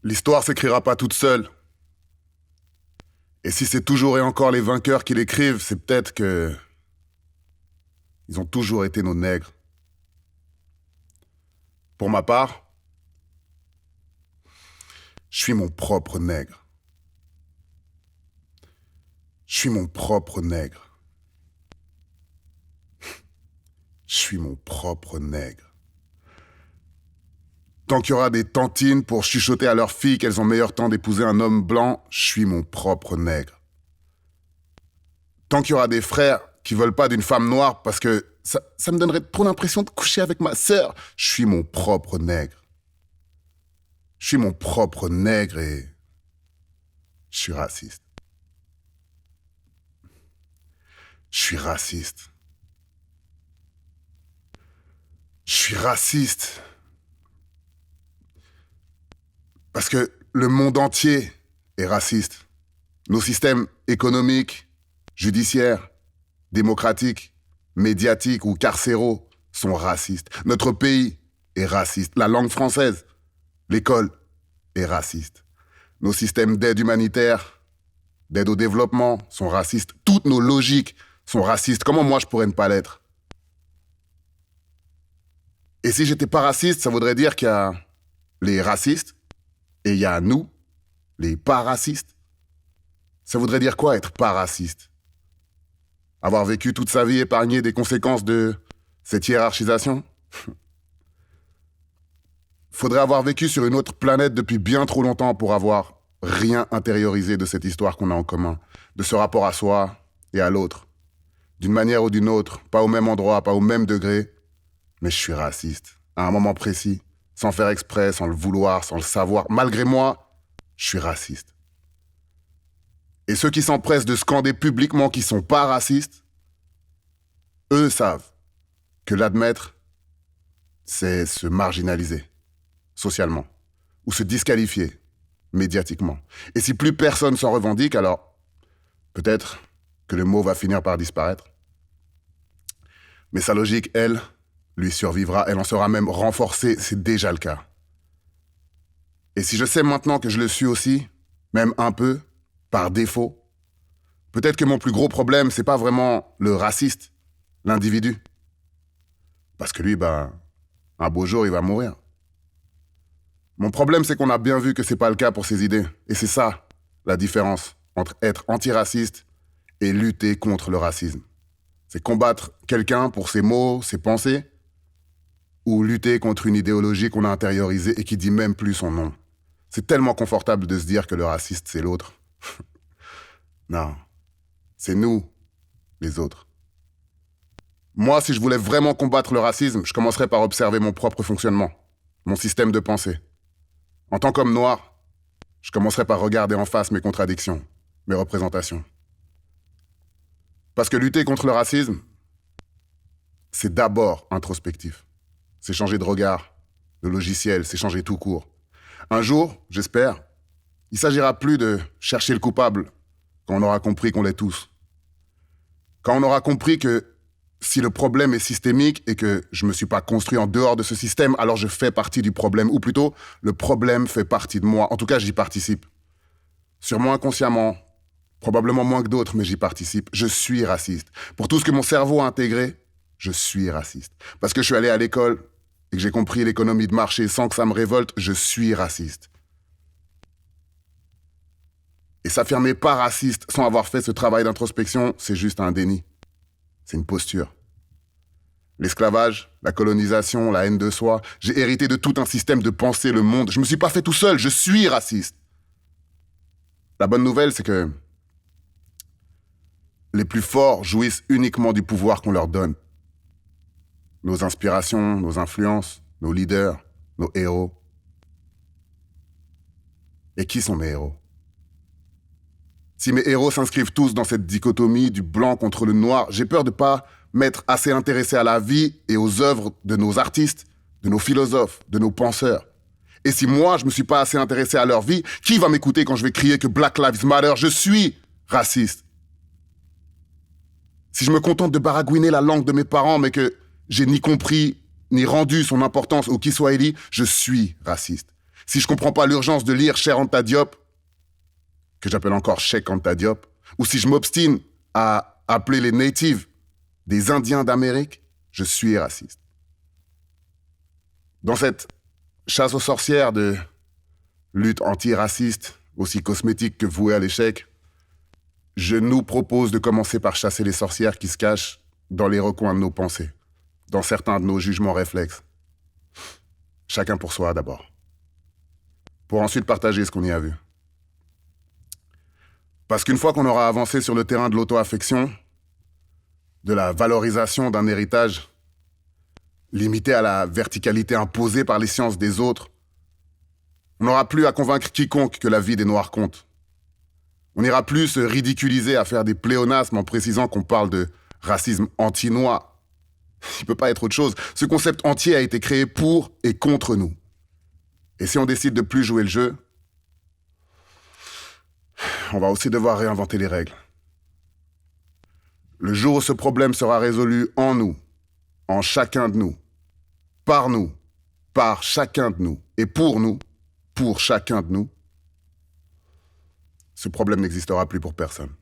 L'histoire s'écrira pas toute seule. Et si c'est toujours et encore les vainqueurs qui l'écrivent, c'est peut-être que... ils ont toujours été nos nègres. Pour ma part, je suis mon propre nègre. Je suis mon propre nègre. Je suis mon propre nègre. Tant qu'il y aura des tantines pour chuchoter à leurs filles qu'elles ont meilleur temps d'épouser un homme blanc, je suis mon propre nègre. Tant qu'il y aura des frères qui veulent pas d'une femme noire parce que ça me donnerait trop l'impression de coucher avec ma sœur, je suis mon propre nègre. Je suis mon propre nègre et je suis raciste. Je suis raciste. Je suis raciste. Parce que le monde entier est raciste. Nos systèmes économiques, judiciaires, démocratiques, médiatiques ou carcéraux sont racistes. Notre pays est raciste. La langue française, l'école est raciste. Nos systèmes d'aide humanitaire, d'aide au développement sont racistes. Toutes nos logiques sont racistes. Comment moi je pourrais ne pas l'être? Et si j'étais pas raciste, ça voudrait dire qu'il y a les racistes et il y a nous, les pas racistes. Ça voudrait dire quoi être pas raciste? Avoir vécu toute sa vie épargné des conséquences de cette hiérarchisation? Faudrait avoir vécu sur une autre planète depuis bien trop longtemps pour avoir rien intériorisé de cette histoire qu'on a en commun, de ce rapport à soi et à l'autre. D'une manière ou d'une autre, pas au même endroit, pas au même degré, mais je suis raciste, à un moment précis, sans faire exprès, sans le vouloir, sans le savoir. Malgré moi, je suis raciste. Et ceux qui s'empressent de scander publiquement qu'ils sont pas racistes, eux savent que l'admettre, c'est se marginaliser socialement ou se disqualifier médiatiquement. Et si plus personne s'en revendique, alors peut-être que le mot va finir par disparaître. Mais sa logique, elle, lui survivra, elle en sera même renforcée, c'est déjà le cas. Et si je sais maintenant que je le suis aussi, même un peu, par défaut, peut-être que mon plus gros problème, c'est pas vraiment le raciste, l'individu. Parce que lui, un beau jour, il va mourir. Mon problème, c'est qu'on a bien vu que c'est pas le cas pour ses idées. Et c'est ça, la différence entre être antiraciste et lutter contre le racisme. C'est combattre quelqu'un pour ses mots, ses pensées, ou lutter contre une idéologie qu'on a intériorisée et qui dit même plus son nom. C'est tellement confortable de se dire que le raciste, c'est l'autre. Non, c'est nous, les autres. Moi, si je voulais vraiment combattre le racisme, je commencerais par observer mon propre fonctionnement, mon système de pensée. En tant qu'homme noir, je commencerais par regarder en face mes contradictions, mes représentations. Parce que lutter contre le racisme, c'est d'abord introspectif. C'est changer de regard, de logiciel, c'est changer tout court. Un jour, j'espère, il s'agira plus de chercher le coupable quand on aura compris qu'on l'est tous. Quand on aura compris que si le problème est systémique et que je me suis pas construit en dehors de ce système, alors je fais partie du problème. Ou plutôt, le problème fait partie de moi. En tout cas, j'y participe. Sûrement inconsciemment, probablement moins que d'autres, mais j'y participe. Je suis raciste. Pour tout ce que mon cerveau a intégré, je suis raciste. Parce que je suis allé à l'école et que j'ai compris l'économie de marché sans que ça me révolte, je suis raciste. Et s'affirmer pas raciste sans avoir fait ce travail d'introspection, c'est juste un déni. C'est une posture. L'esclavage, la colonisation, la haine de soi, j'ai hérité de tout un système de penser le monde. Je me suis pas fait tout seul, je suis raciste. La bonne nouvelle, c'est que les plus forts jouissent uniquement du pouvoir qu'on leur donne. Nos inspirations, nos influences, nos leaders, nos héros. Et qui sont mes héros? Si mes héros s'inscrivent tous dans cette dichotomie du blanc contre le noir, j'ai peur de pas m'être assez intéressé à la vie et aux œuvres de nos artistes, de nos philosophes, de nos penseurs. Et si moi, je me suis pas assez intéressé à leur vie, qui va m'écouter quand je vais crier que Black Lives Matter? Je suis raciste. Si je me contente de baragouiner la langue de mes parents, mais que j'ai ni compris, ni rendu son importance au Kiswahili, je suis raciste. si je comprends pas l'urgence de lire Cher Anta Diop, que j'appelle encore Cheikh Anta Diop, ou si je m'obstine à appeler les natives des Indiens d'Amérique, je suis raciste. Dans cette chasse aux sorcières de lutte antiraciste, aussi cosmétique que vouée à l'échec, je nous propose de commencer par chasser les sorcières qui se cachent dans les recoins de nos pensées, dans certains de nos jugements réflexes. Chacun pour soi d'abord. Pour ensuite partager ce qu'on y a vu. Parce qu'une fois qu'on aura avancé sur le terrain de l'auto-affection, de la valorisation d'un héritage limité à la verticalité imposée par les sciences des autres, on n'aura plus à convaincre quiconque que la vie des Noirs compte. On n'ira plus se ridiculiser à faire des pléonasmes en précisant qu'on parle de racisme anti-noir. Il ne peut pas être autre chose. Ce concept entier a été créé pour et contre nous. Et si on décide de plus jouer le jeu, on va aussi devoir réinventer les règles. Le jour où ce problème sera résolu en nous, en chacun de nous, par chacun de nous, et pour nous, pour chacun de nous, ce problème n'existera plus pour personne.